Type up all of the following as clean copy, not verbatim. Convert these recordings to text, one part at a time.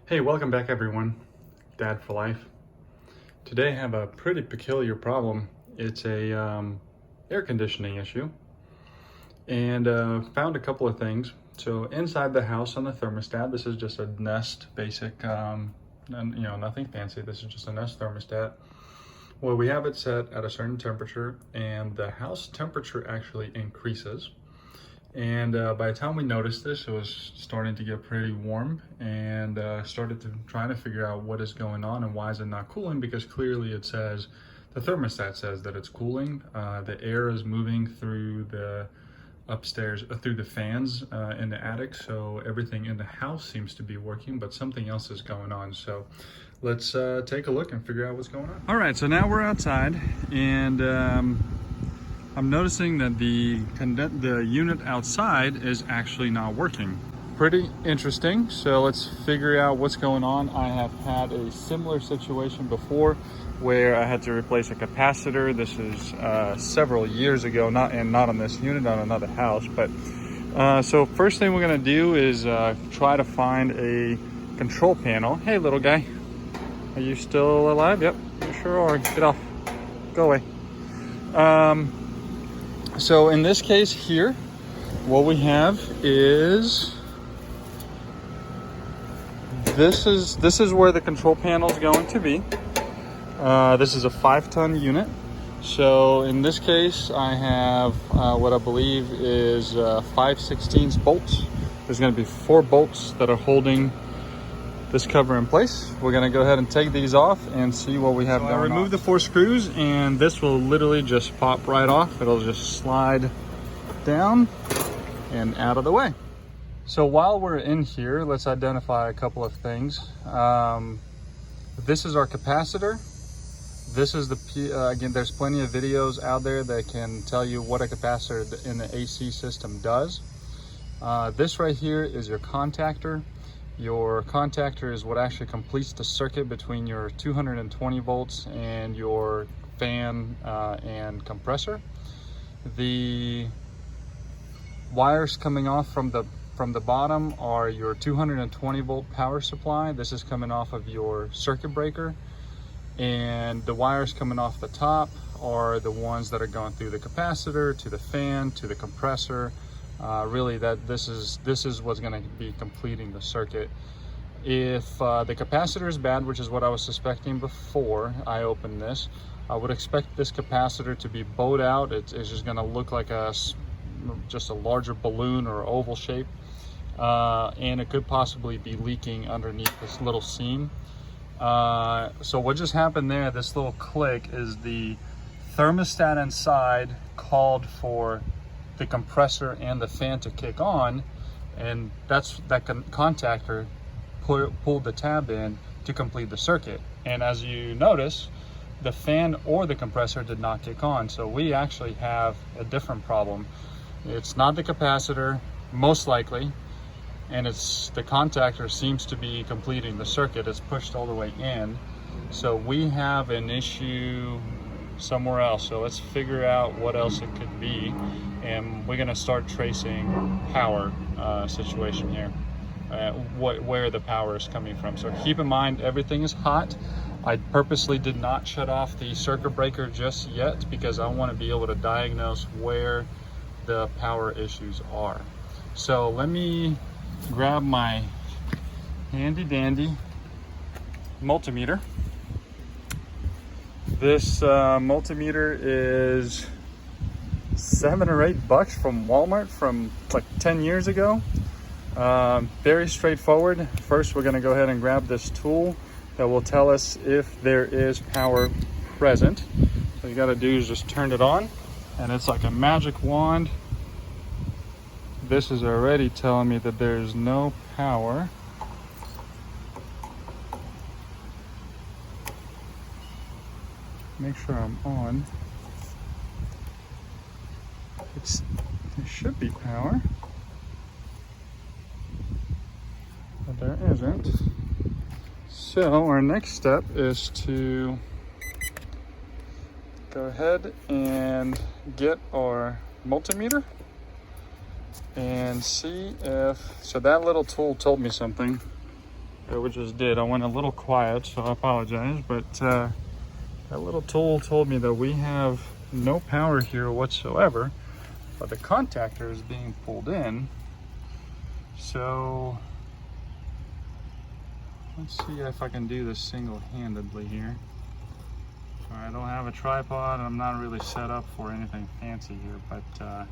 Hey, welcome back everyone. Dad for life. Today I have a pretty peculiar problem. It's a air conditioning issue, and found a couple of things. So inside the house on the thermostat, this is just a Nest basic, nothing fancy. This is just a Nest thermostat. Well, we have it set at a certain temperature, and the house temperature actually increases. And by the time we noticed this, it was starting to get pretty warm, and started to try to figure out what is going on and why is it not cooling, because clearly it says, the thermostat says that it's cooling. The air is moving through the upstairs, through the fans in the attic, so everything in the house seems to be working, but something else is going on. So let's take a look and figure out what's going on. All right, so now we're outside, and I'm noticing that the unit outside is actually not working. Pretty interesting. So let's figure out what's going on. I have had a similar situation before where I had to replace a capacitor. This is several years ago, not on this unit, on another house. But so first thing we're gonna do is try to find a control panel. Hey, little guy, are you still alive? Yep, you sure are. Get off, go away. So in this case here, what we have is this is where the control panel is going to be. This is a 5-ton unit. So in this case, I have what I believe is 5/16 bolts. There's going to be 4 bolts that are holding this cover in place. We're going to go ahead and take these off and see what we have going on. I removed the 4 screws, and this will literally just pop right off. It'll just slide down and out of the way. So while we're in here, let's identify a couple of things. This is our capacitor. This is the, again, there's plenty of videos out there that can tell you what a capacitor in the AC system does. This right here is your contactor. Your contactor is what actually completes the circuit between your 220 volts and your fan and compressor. The wires coming off from the bottom are your 220 volt power supply. This is coming off of your circuit breaker. And the wires coming off the top are the ones that are going through the capacitor, to the fan, to the compressor. Really, this is what's going to be completing the circuit. If the capacitor is bad, which is what I was suspecting before I opened this, I would expect this capacitor to be bowed out. It's just going to look like just a larger balloon or oval shape, and it could possibly be leaking underneath this little seam. So what just happened there, this little click, is the thermostat inside called for the compressor and the fan to kick on, and that contactor pulled the tab in to complete the circuit. And as you notice, the fan or the compressor did not kick on. So we actually have a different problem. It's not the capacitor, most likely, and it's the contactor seems to be completing the circuit. It's pushed all the way in. So we have an issue somewhere else. So let's figure out what else it could be, and we're going to start tracing power situation here, where the power is coming from. So keep in mind, everything is hot. I purposely did not shut off the circuit breaker just yet because I want to be able to diagnose where the power issues are. So let me grab my handy dandy multimeter. This multimeter is $7 or $8 from Walmart from like 10 years ago. Very straightforward. First, we're going to go ahead and grab this tool that will tell us if there is power present. So you got to do is just turn it on, and it's like a magic wand. This is already telling me that there's no power. Make sure I'm on. There should be power, but there isn't. So our next step is to go ahead and get our multimeter and see if, so that little tool told me something. that we just did. I went a little quiet, so I apologize, but that little tool told me that we have no power here whatsoever, but the contactor is being pulled in. So let's see if I can do this single-handedly here. I don't have a tripod, and I'm not really set up for anything fancy here, but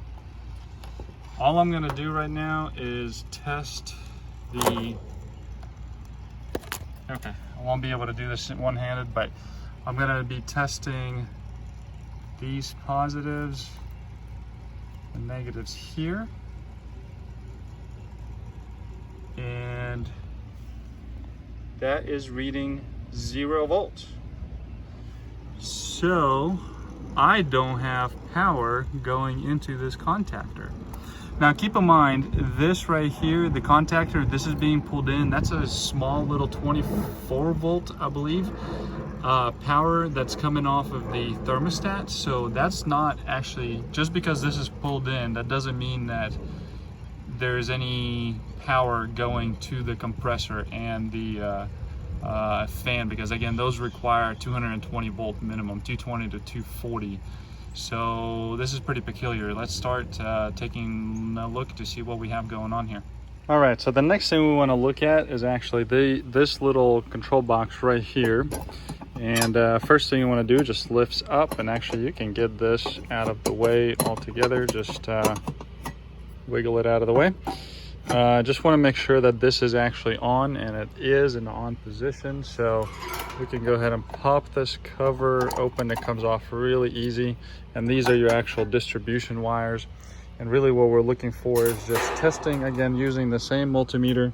all I'm gonna do right now is test the, okay, I won't be able to do this one-handed, but I'm gonna be testing these positives and negatives here. And that is reading 0 volts. So I don't have power going into this contactor. Now keep in mind, this right here, the contactor, this is being pulled in. That's a small little 24 volt, I believe, power that's coming off of the thermostat. So that's not actually, just because this is pulled in, that doesn't mean that there's any power going to the compressor and the fan, because again, those require 220 volt minimum, 220 to 240. So this is pretty peculiar. Let's start taking a look to see what we have going on here. All right, so the next thing we want to look at is actually this little control box right here. And first thing you want to do, just lifts up, and actually you can get this out of the way altogether. Just wiggle it out of the way. Just want to make sure that this is actually on, and it is in the on position. So we can go ahead and pop this cover open. It comes off really easy, and these are your actual distribution wires. And really what we're looking for is just testing, again, using the same multimeter,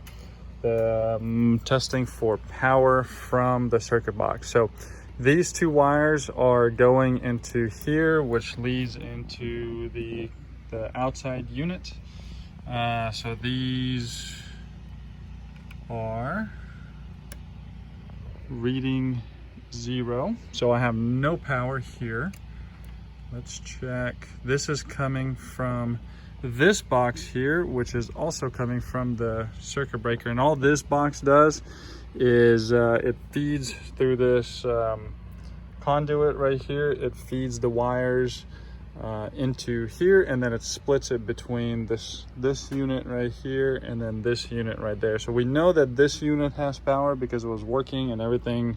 testing for power from the circuit box. So these two wires are going into here, which leads into the outside unit. So these are reading 0. So I have no power here. Let's check. This is coming from this box here, which is also coming from the circuit breaker. And all this box does is it feeds through this conduit right here. It feeds the wires into here, and then it splits it between this unit right here and then this unit right there. So we know that this unit has power because it was working and everything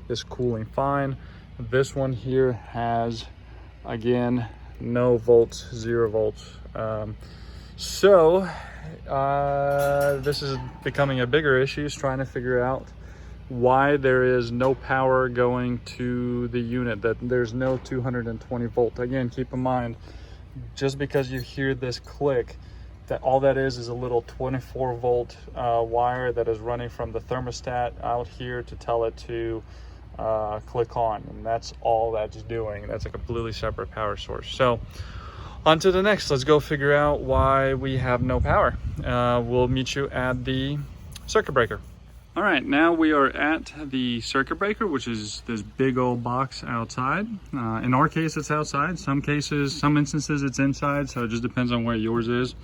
is cooling fine. This one here has, again, no volts, 0 volts. So this is becoming a bigger issue, is trying to figure out why there is no power going to the unit, that there's no 220 volt. Again, keep in mind, just because you hear this click, that all that is a little 24 volt wire that is running from the thermostat out here to tell it to click on, and that's all that's doing. That's a completely separate power source. So on to the next. Let's go figure out why we have no power. We'll meet you at the circuit breaker. All right, now we are at the circuit breaker, which is this big old box outside. In our case, it's outside. Some instances it's inside, so it just depends on where yours is.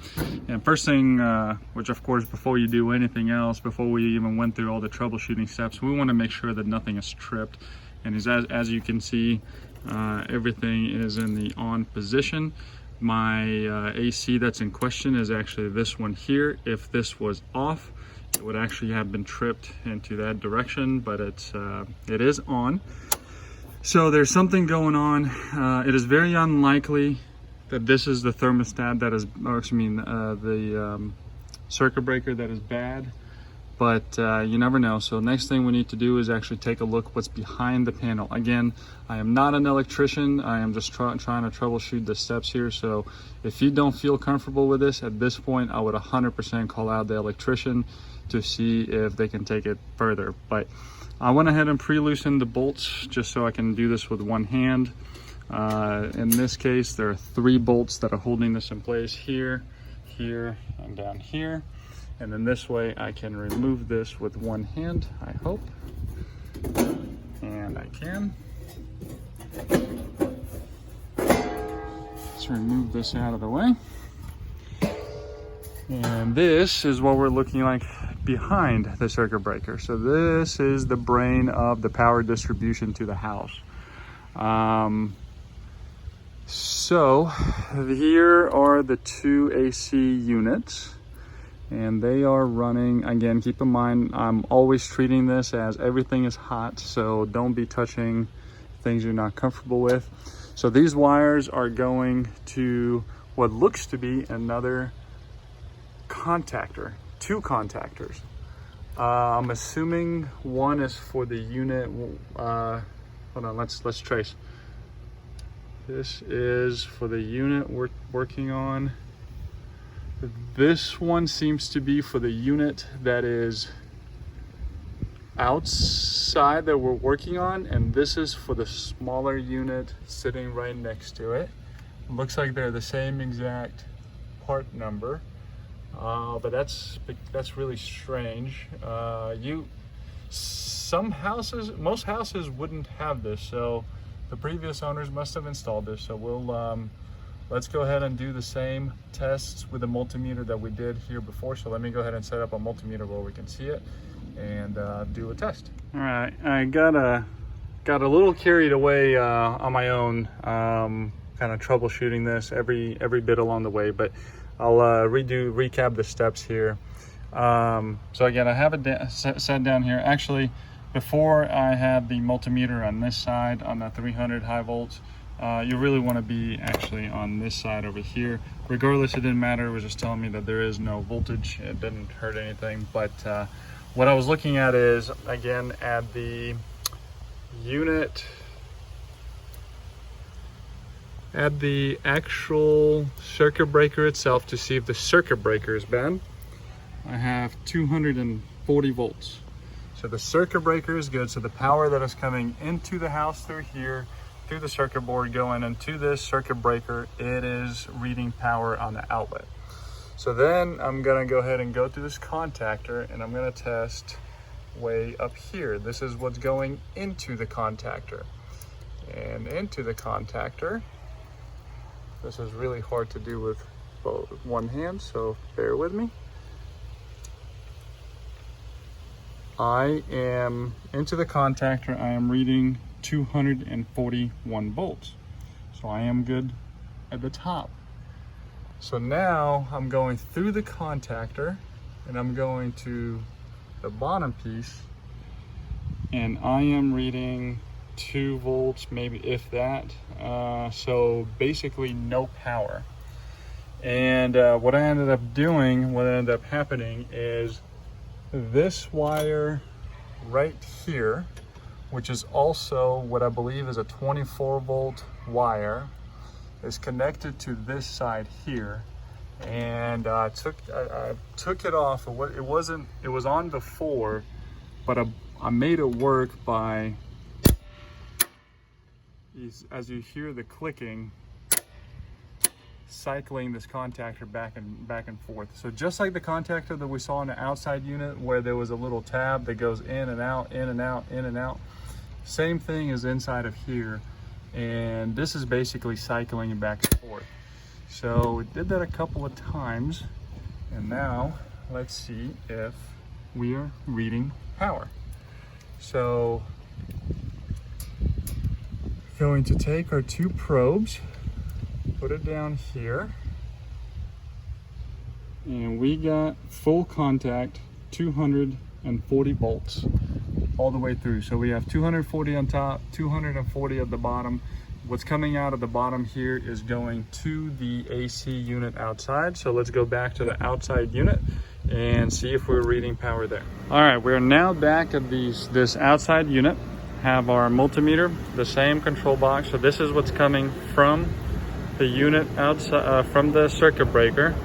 And first thing, which of course, before you do anything else, before we even went through all the troubleshooting steps, we want to make sure that nothing is tripped. And as you can see, everything is in the on position. My AC that's in question is actually this one here. If this was off, it would actually have been tripped into that direction, but it is on. So there's something going on. It is very unlikely that this is the thermostat that is, or I mean the circuit breaker that is bad, but you never know. So next thing we need to do is actually take a look what's behind the panel. Again, I am not an electrician. I am just trying to troubleshoot the steps here. So if you don't feel comfortable with this at this point, I would 100% call out the electrician to see if they can take it further. But I went ahead and pre-loosened the bolts just so I can do this with one hand. In this case, there are 3 bolts that are holding this in place here, here, and down here. And then this way I can remove this with one hand, I hope. And I can. Let's remove this out of the way. And this is what we're looking like behind the circuit breaker. So this is the brain of the power distribution to the house. So here are the two AC units, and they are running. Again, keep in mind, I'm always treating this as everything is hot, so don't be touching things you're not comfortable with. So these wires are going to what looks to be another contactor, two contactors. I'm assuming one is for the unit. Hold on, let's trace. This is for the unit we're working on. This one seems to be for the unit that is outside that we're working on, and this is for the smaller unit sitting right next to it. Looks like they're the same exact part number, but that's really strange. Most houses wouldn't have this, so the previous owners must have installed this. So we'll let's go ahead and do the same tests with the multimeter that we did here before. So let me go ahead and set up a multimeter where we can see it and do a test. All right, I got a little carried away on my own, kind of troubleshooting this every bit along the way, but I'll recap the steps here. So again, I have it set down here. Actually, before I had the multimeter on this side on the 300 high volts, you really want to be actually on this side over here. Regardless, it didn't matter. It was just telling me that there is no voltage. It didn't hurt anything. But what I was looking at is, again, at the unit, at the actual circuit breaker itself, to see if the circuit breaker is bad. I have 240 volts. So the circuit breaker is good. So the power that is coming into the house through here, through the circuit board going into this circuit breaker, it is reading power on the outlet. So then I'm gonna go ahead and go through this contactor, and I'm gonna test way up here. This is what's going into the contactor. And into the contactor, this is really hard to do with one hand, so bear with me. I am into the contactor. I am reading 241 volts. So I am good at the top. So now I'm going through the contactor and I'm going to the bottom piece, and I am reading 2 volts, maybe if that. So basically no power. And what I ended up doing, what ended up happening is this wire right here, which is also what I believe is a 24 volt wire, is connected to this side here. And I took it off. It was on before, but I made it work by, as you hear the clicking, cycling this contactor back and forth. So just like the contactor that we saw in the outside unit, where there was a little tab that goes in and out, in and out, in and out, same thing is inside of here. And this is basically cycling it back and forth. So we did that a couple of times, and now let's see if we are reading power. So going to take our 2 probes, put it down here, and we got full contact 240 volts all the way through. So we have 240 on top, 240 at the bottom. What's coming out of the bottom here is going to the AC unit outside. So let's go back to the outside unit and see if we're reading power there. All right, we're now back at this outside unit. Have our multimeter, the same control box. So this is what's coming from the unit outside, from the circuit breaker,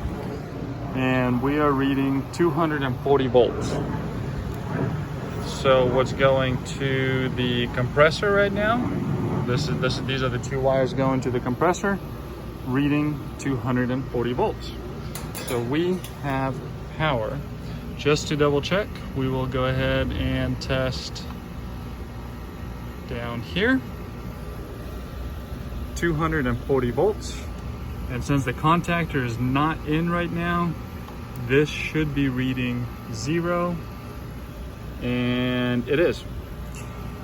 and we are reading 240 volts. So what's going to the compressor right now? These are the 2 wires going to the compressor, reading 240 volts. So we have power. Just to double check, we will go ahead and test down here. 240 volts. And since the contactor is not in right now, this should be reading 0, and it is.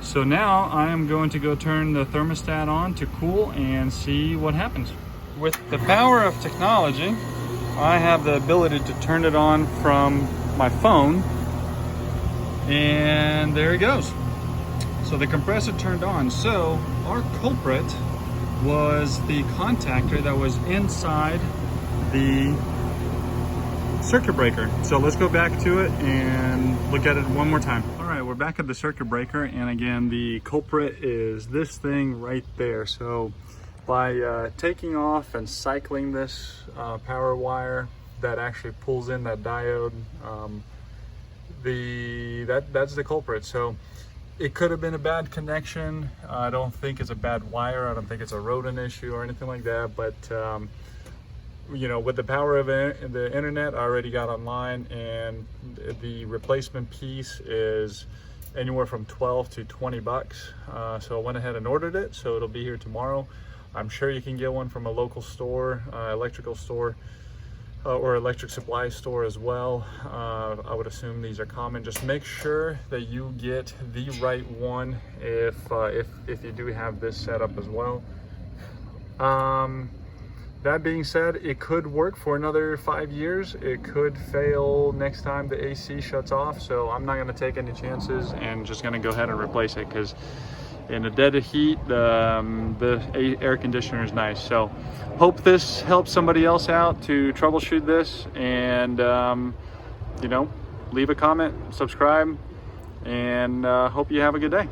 So now I am going to go turn the thermostat on to cool and see what happens. With the power of technology, I have the ability to turn it on from my phone, and there it goes. So the compressor turned on. So our culprit was the contactor that was inside the circuit breaker. So let's go back to it and look at it one more time. All right, we're back at the circuit breaker, and again, the culprit is this thing right there. So by taking off and cycling this power wire that actually pulls in that diode, that's the culprit. So it could have been a bad connection. I don't think it's a bad wire. I don't think it's a rodent issue or anything like that. But you know, with the power of the internet, I already got online, and the replacement piece is anywhere from 12 to 20 bucks. So I went ahead and ordered it. So it'll be here tomorrow. I'm sure you can get one from a local store, electrical store, or electric supply store as well. I would assume these are common. Just make sure that you get the right one if you do have this setup as well. That being said, it could work for another 5 years. It could fail next time the AC shuts off. So I'm not going to take any chances and just going to go ahead and replace it, because in the dead of heat, the air conditioner is nice. So hope this helps somebody else out to troubleshoot this, and you know, leave a comment, subscribe, and hope you have a good day.